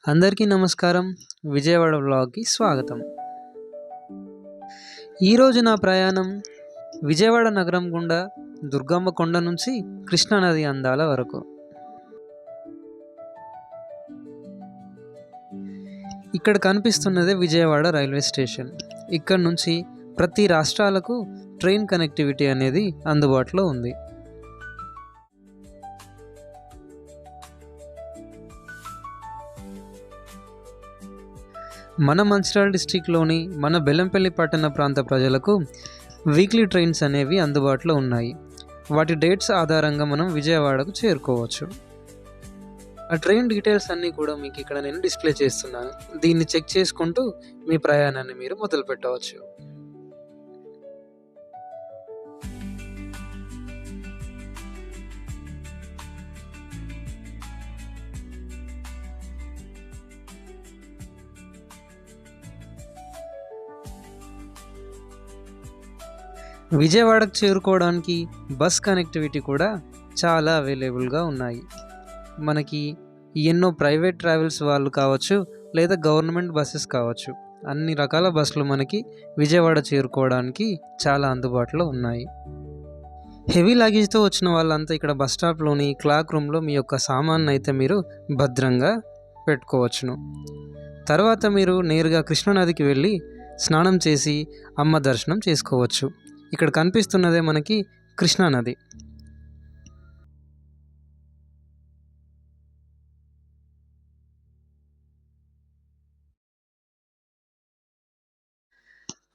అందరికీ నమస్కారం. విజయవాడ వ్లాగ్‌కి స్వాగతం. ఈరోజు నా ప్రయాణం విజయవాడ నగరం గుండా దుర్గమ్మ కొండ నుంచి కృష్ణానది అందాల వరకు. ఇక్కడ కనిపిస్తున్నదే విజయవాడ రైల్వే స్టేషన్. ఇక్కడ నుంచి ప్రతి రాష్ట్రాలకు ట్రైన్ కనెక్టివిటీ అనేది అందుబాటులో ఉంది. మన మంచిర్యాల డిస్ట్రిక్ట్లోని మన బెల్లంపల్లి పట్టణ ప్రాంత ప్రజలకు వీక్లీ ట్రైన్స్ అనేవి అందుబాటులో ఉన్నాయి. వాటి డేట్స్ ఆధారంగా మనం విజయవాడకు చేరుకోవచ్చు. ఆ ట్రైన్ డీటెయిల్స్ అన్నీ కూడా మీకు ఇక్కడ నేను డిస్ప్లే చేస్తున్నాను. దీన్ని చెక్ చేసుకుంటూ మీ ప్రయాణాన్ని మీరు మొదలు పెట్టవచ్చు. విజయవాడకు చేరుకోవడానికి బస్ కనెక్టివిటీ కూడా చాలా అవైలబుల్గా ఉన్నాయి. మనకి ఎన్నో ప్రైవేట్ ట్రావెల్స్ వాళ్ళు కావచ్చు, లేదా గవర్నమెంట్ బస్సెస్ కావచ్చు, అన్ని రకాల బస్సులు మనకి విజయవాడ చేరుకోవడానికి చాలా అందుబాటులో ఉన్నాయి. హెవీ లగేజ్తో వచ్చిన వాళ్ళంతా ఇక్కడ బస్ స్టాప్లోని క్లాక్ రూమ్లో మీ యొక్క సామాన్ని అయితే మీరు భద్రంగా పెట్టుకోవచ్చును. తర్వాత మీరు నేరుగా కృష్ణానదికి వెళ్ళి స్నానం చేసి అమ్మ దర్శనం చేసుకోవచ్చు. ఇక్కడ కనిపిస్తున్నదే మనకి కృష్ణానది.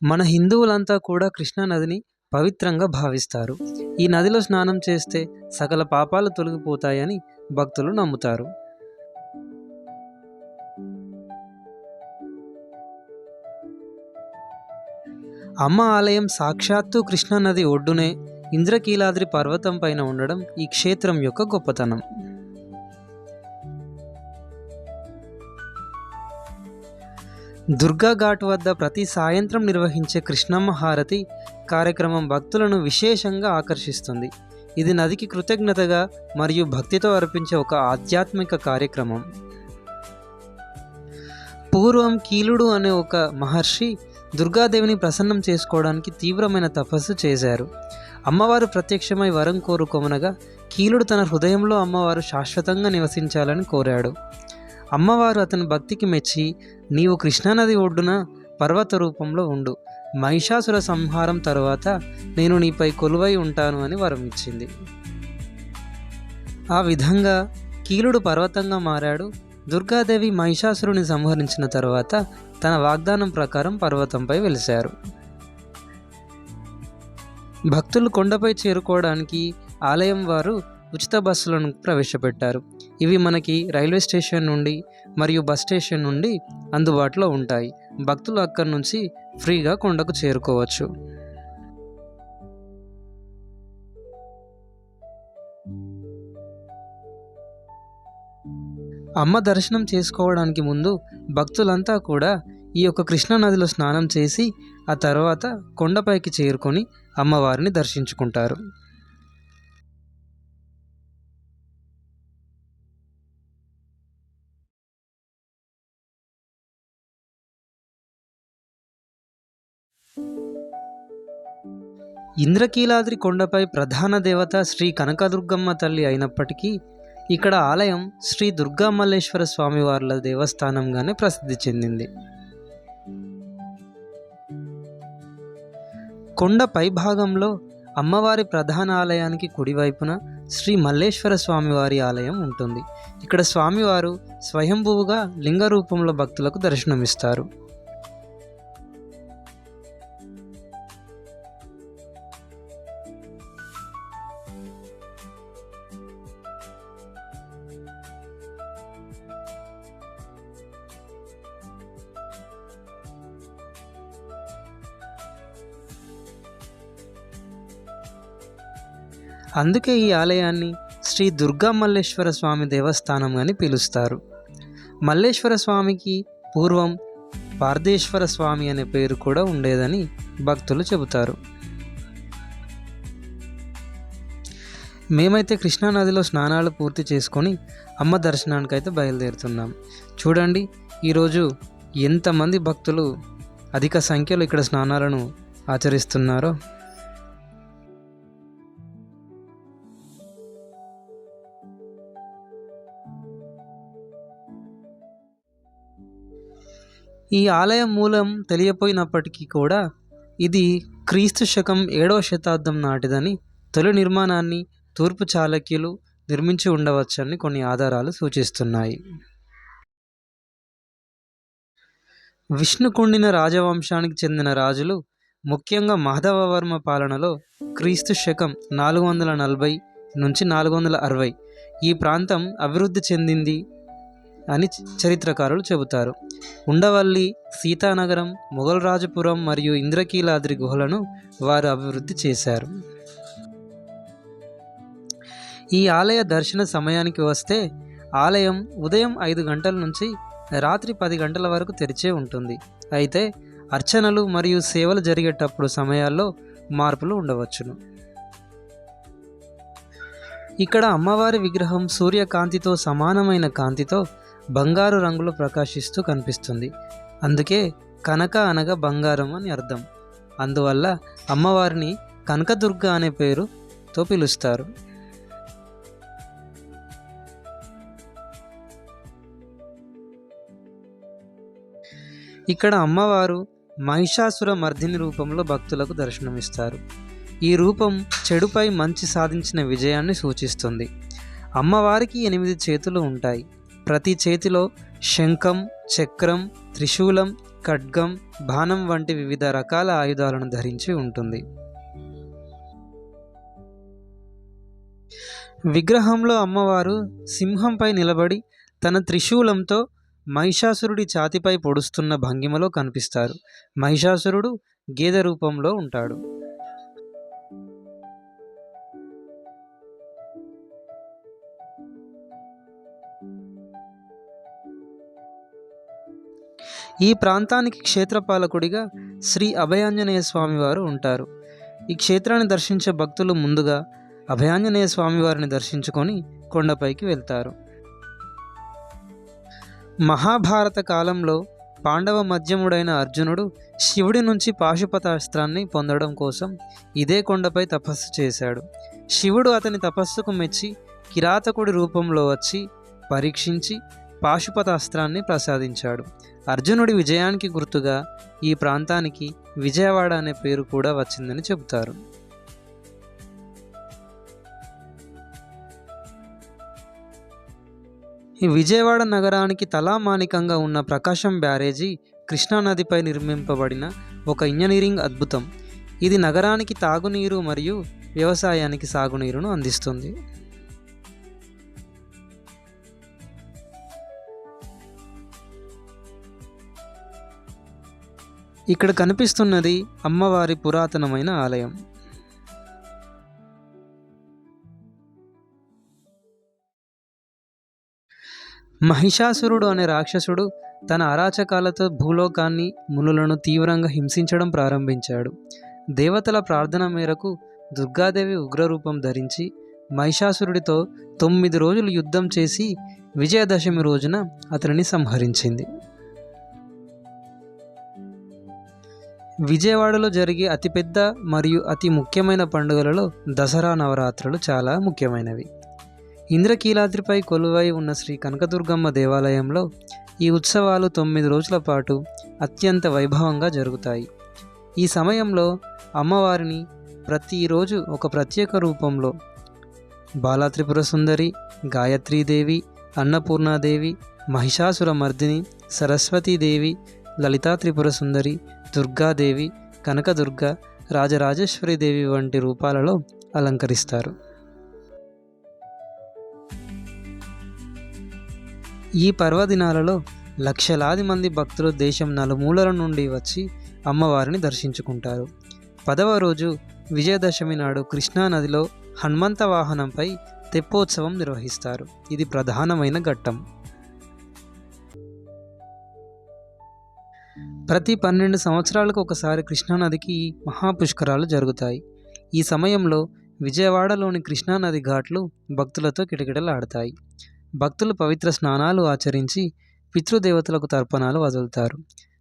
మన హిందువులంతా కూడా కృష్ణానదిని పవిత్రంగా భావిస్తారు. ఈ నదిలో స్నానం చేస్తే సకల పాపాలు తొలగిపోతాయని భక్తులు నమ్ముతారు. అమ్మ ఆలయం సాక్షాత్తు కృష్ణానది ఒడ్డునే ఇంద్రకీలాద్రి పర్వతం పైన ఉండడం ఈ క్షేత్రం యొక్క గొప్పతనం. దుర్గా ఘాట్ వద్ద ప్రతి సాయంత్రం నిర్వహించే కృష్ణమ్మ హారతి కార్యక్రమం భక్తులను విశేషంగా ఆకర్షిస్తుంది. ఇది నదికి కృతజ్ఞతగా మరియు భక్తితో అర్పించే ఒక ఆధ్యాత్మిక కార్యక్రమం. పూర్వం కీలుడు అనే ఒక మహర్షి దుర్గాదేవిని ప్రసన్నం చేసుకోవడానికి తీవ్రమైన తపస్సు చేశారు. అమ్మవారు ప్రత్యక్షమై వరం కోరుకొమనగా కీలుడు తన హృదయంలో అమ్మవారు శాశ్వతంగా నివసించాలని కోరాడు. అమ్మవారు అతని భక్తికి మెచ్చి, నీవు కృష్ణానది ఒడ్డున పర్వత రూపంలో ఉండు, మహిషాసుర సంహారం తరువాత నేను నీపై కొలువై ఉంటాను అని వరం ఇచ్చింది. ఆ విధంగా కీలుడు పర్వతంగా మారాడు. దుర్గాదేవి మహిషాసురుని సంహరించిన తర్వాత తన వాగ్దానం ప్రకారం పర్వతంపై వెలిశారు. భక్తులు కొండపై చేరుకోవడానికి ఆలయం వారు ఉచిత బస్సులను ప్రవేశపెట్టారు. ఇవి మనకి రైల్వే స్టేషన్ నుండి మరియు బస్ స్టేషన్ నుండి అందుబాటులో ఉంటాయి. భక్తులు అక్కడి నుంచి ఫ్రీగా కొండకు చేరుకోవచ్చు. అమ్మ దర్శనం చేసుకోవడానికి ముందు భక్తులంతా కూడా ఈ యొక్క కృష్ణానదిలో స్నానం చేసి ఆ తర్వాత కొండపైకి చేరుకొని అమ్మవారిని దర్శించుకుంటారు. ఇంద్రకీలాద్రి కొండపై ప్రధాన దేవత శ్రీ కనకదుర్గమ్మ తల్లి అయినప్పటికీ ఇక్కడ ఆలయం శ్రీ దుర్గా మల్లేశ్వర స్వామివార్ల దేవస్థానంగానే ప్రసిద్ధి చెందింది. కొండ పై భాగంలో అమ్మవారి ప్రధాన ఆలయానికి కుడివైపున శ్రీ మల్లేశ్వర స్వామివారి ఆలయం ఉంటుంది. ఇక్కడ స్వామివారు స్వయంభువుగా లింగ రూపంలో భక్తులకు దర్శనమిస్తారు. అందుకే ఈ ఆలయాన్ని శ్రీ దుర్గా మల్లేశ్వర స్వామి దేవస్థానం అని పిలుస్తారు. మల్లేశ్వర స్వామికి పూర్వం పార్దేశ్వర స్వామి అనే పేరు కూడా ఉండేదని భక్తులు చెబుతారు. మేమైతే కృష్ణానదిలో స్నానాలు పూర్తి చేసుకొని అమ్మ దర్శనానికైతే బయలుదేరుతున్నాం. చూడండి ఈరోజు ఎంతమంది భక్తులు అధిక సంఖ్యలో ఇక్కడ స్నానాలను ఆచరిస్తున్నారో. ఈ ఆలయం మూలం తెలియపోయినప్పటికీ కూడా ఇది క్రీస్తు శకం 7వ శతాబ్దం నాటిదని, తొలి నిర్మాణాన్ని తూర్పు చాళుక్యులు నిర్మించి ఉండవచ్చని కొన్ని ఆధారాలు సూచిస్తున్నాయి. విష్ణుకుండిన రాజవంశానికి చెందిన రాజులు, ముఖ్యంగా మాధవవర్మ పాలనలో క్రీస్తు శకం 440 నుంచి 460 ఈ ప్రాంతం అభివృద్ధి చెందింది అని చరిత్రకారులు చెబుతారు. ఉండవల్లి, సీతానగరం, మొఘల్ రాజపురం మరియు ఇంద్రకీలాద్రి గుహలను వారు అభివృద్ధి చేశారు. ఈ ఆలయ దర్శన సమయానికి వస్తే ఆలయం ఉదయం 5 గంటల నుంచి రాత్రి 10 గంటల వరకు తెరిచే ఉంటుంది. అయితే అర్చనలు మరియు సేవలు జరిగేటప్పుడు సమయాల్లో మార్పులు ఉండవచ్చును. ఇక్కడ అమ్మవారి విగ్రహం సూర్యకాంతితో సమానమైన కాంతితో బంగారు రంగులో ప్రకాశిస్తూ కనిపిస్తుంది. అందుకే కనక అనగా బంగారం అని అర్థం. అందువల్ల అమ్మవారిని కనకదుర్గ అనే పేరుతో పిలుస్తారు. ఇక్కడ అమ్మవారు మహిషాసుర మర్దిని రూపంలో భక్తులకు దర్శనమిస్తారు. ఈ రూపం చెడుపై మంచి సాధించిన విజయాన్ని సూచిస్తుంది. అమ్మవారికి 8 చేతులు ఉంటాయి. ప్రతి చేతిలో శంఖం, చక్రం, త్రిశూలం, ఖడ్గం, బాణం వంటి వివిధ రకాల ఆయుధాలను ధరించి ఉంటుంది. విగ్రహంలో అమ్మవారు సింహంపై నిలబడి తన త్రిశూలంతో మహిషాసురుడి ఛాతిపై పొడుస్తున్న భంగిమలో కనిపిస్తారు. మహిషాసురుడు గేదె రూపంలో ఉంటాడు. ఈ ప్రాంతానికి క్షేత్రపాలకుడిగా శ్రీ అభయాంజనేయ స్వామివారు ఉంటారు. ఈ క్షేత్రాన్ని దర్శించే భక్తులు ముందుగా అభయాంజనేయ స్వామివారిని దర్శించుకొని కొండపైకి వెళ్తారు. మహాభారత కాలంలో పాండవ మధ్యముడైన అర్జునుడు శివుడి నుంచి పాశుపతాస్త్రాన్ని పొందడం కోసం ఇదే కొండపై తపస్సు చేశాడు. శివుడు అతని తపస్సుకు మెచ్చి కిరాతకుడి రూపంలో వచ్చి పరీక్షించి పాశుపతాస్త్రాన్ని ప్రసాదించాడు. అర్జునుడి విజయానికి గుర్తుగా ఈ ప్రాంతానికి విజయవాడ అనే పేరు కూడా వచ్చిందని చెబుతారు. ఈ విజయవాడ నగరానికి తలామానికంగా ఉన్న ప్రకాశం బ్యారేజీ కృష్ణానదిపై నిర్మింపబడిన ఒక ఇంజనీరింగ్ అద్భుతం. ఇది నగరానికి తాగునీరు మరియు వ్యవసాయానికి సాగునీరును అందిస్తుంది. ఇక్కడ కనిపిస్తున్నది అమ్మవారి పురాతనమైన ఆలయం. మహిషాసురుడు అనే రాక్షసుడు తన అరాచకాలతో భూలోకాన్ని, మునులను తీవ్రంగా హింసించడం ప్రారంభించాడు. దేవతల ప్రార్థన మేరకు దుర్గాదేవి ఉగ్రరూపం ధరించి మహిషాసురుడితో 9 రోజులు యుద్ధం చేసి విజయదశమి రోజున అతనిని సంహరించింది. విజయవాడలో జరిగే అతిపెద్ద మరియు అతి ముఖ్యమైన పండుగలలో దసరా నవరాత్రులు చాలా ముఖ్యమైనవి. ఇంద్రకీలాద్రిపై కొలువై ఉన్న శ్రీ కనకదుర్గమ్మ దేవాలయంలో ఈ ఉత్సవాలు 9 రోజుల పాటు అత్యంత వైభవంగా జరుగుతాయి. ఈ సమయంలో అమ్మవారిని ప్రతిరోజు ఒక ప్రత్యేక రూపంలో బాలాత్రిపుర సుందరి, గాయత్రీదేవి, అన్నపూర్ణాదేవి, మహిషాసుర మర్దిని, సరస్వతీదేవి, లలితా త్రిపుర సుందరి, దుర్గాదేవి, కనకదుర్గ, రాజరాజేశ్వరి దేవి వంటి రూపాలలో అలంకరిస్తారు. ఈ పర్వదినాలలో లక్షలాది మంది భక్తులు దేశం నలుమూలల నుండి వచ్చి అమ్మవారిని దర్శించుకుంటారు. 10వ రోజు విజయదశమి నాడు కృష్ణానదిలో హనుమంత వాహనంపై తెప్పోత్సవం నిర్వహిస్తారు. ఇది ప్రధానమైన ఘట్టం. ప్రతి 12 సంవత్సరాలకు ఒకసారి కృష్ణానదికి మహాపుష్కరాలు జరుగుతాయి. ఈ సమయంలో విజయవాడలోని కృష్ణానది ఘాట్లు భక్తులతో కిటకిటలాడతాయి. భక్తులు పవిత్ర స్నానాలు ఆచరించి పితృదేవతలకు తర్పణాలు వదులుతారు.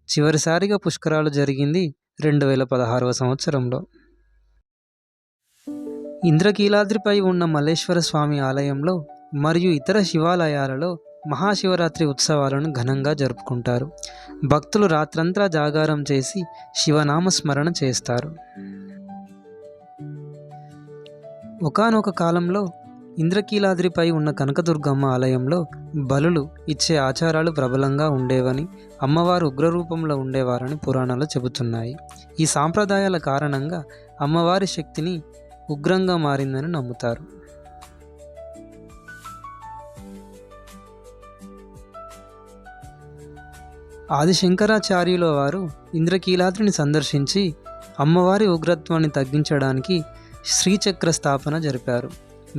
చివరిసారిగా పుష్కరాలు జరిగింది 2016వ సంవత్సరంలో. ఇంద్రకీలాద్రిపై ఉన్న మల్లేశ్వర స్వామి ఆలయంలో మరియు ఇతర శివాలయాలలో మహాశివరాత్రి ఉత్సవాలను ఘనంగా జరుపుకుంటారు. భక్తులు రాత్రంతా జాగారం చేసి శివనామస్మరణ చేస్తారు. ఒకానొక కాలంలో ఇంద్రకీలాద్రిపై ఉన్న కనకదుర్గమ్మ ఆలయంలో బలులు ఇచ్చే ఆచారాలు ప్రబలంగా ఉండేవని, అమ్మవారు ఉగ్రరూపంలో ఉండేవారని పురాణాలు చెబుతున్నాయి. ఈ సాంప్రదాయాల కారణంగా అమ్మవారి శక్తిని ఉగ్రంగా మారిందని నమ్ముతారు. ఆదిశంకరాచార్యుల వారు ఇంద్రకీలాద్రిని సందర్శించి అమ్మవారి ఉగ్రత్వాన్ని తగ్గించడానికి శ్రీచక్ర స్థాపన జరిపారు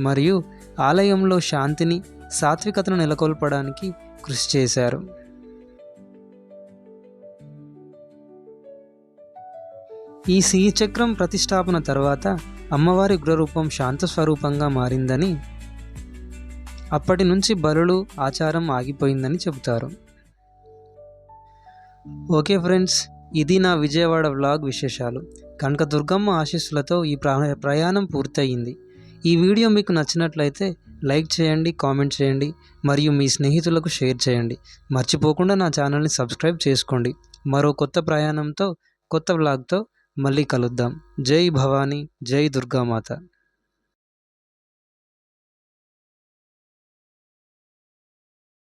మరియు ఆలయంలో శాంతిని, సాత్వికతను నెలకొల్పడానికి కృషి చేశారు. ఈ శ్రీచక్రం ప్రతిష్టాపన తర్వాత అమ్మవారి ఉగ్రరూపం శాంత స్వరూపంగా మారిందని, అప్పటి నుంచి బలులు ఆచారం ఆగిపోయిందని చెబుతారు. ఓకే ఫ్రెండ్స్, ఇది నా విజయవాడ వ్లాగ్ విశేషాలు. కనకదుర్గమ్మ ఆశీస్సులతో ఈ ప్రయాణం పూర్తయింది. ఈ వీడియో మీకు నచ్చినట్లయితే లైక్ చేయండి, కామెంట్ చేయండి మరియు మీ స్నేహితులకు షేర్ చేయండి. మర్చిపోకుండా నా ఛానల్ని సబ్స్క్రైబ్ చేసుకోండి. మరో కొత్త ప్రయాణంతో, కొత్త వ్లాగ్తో మళ్ళీ కలుద్దాం. జై భవానీ, జై దుర్గామాత.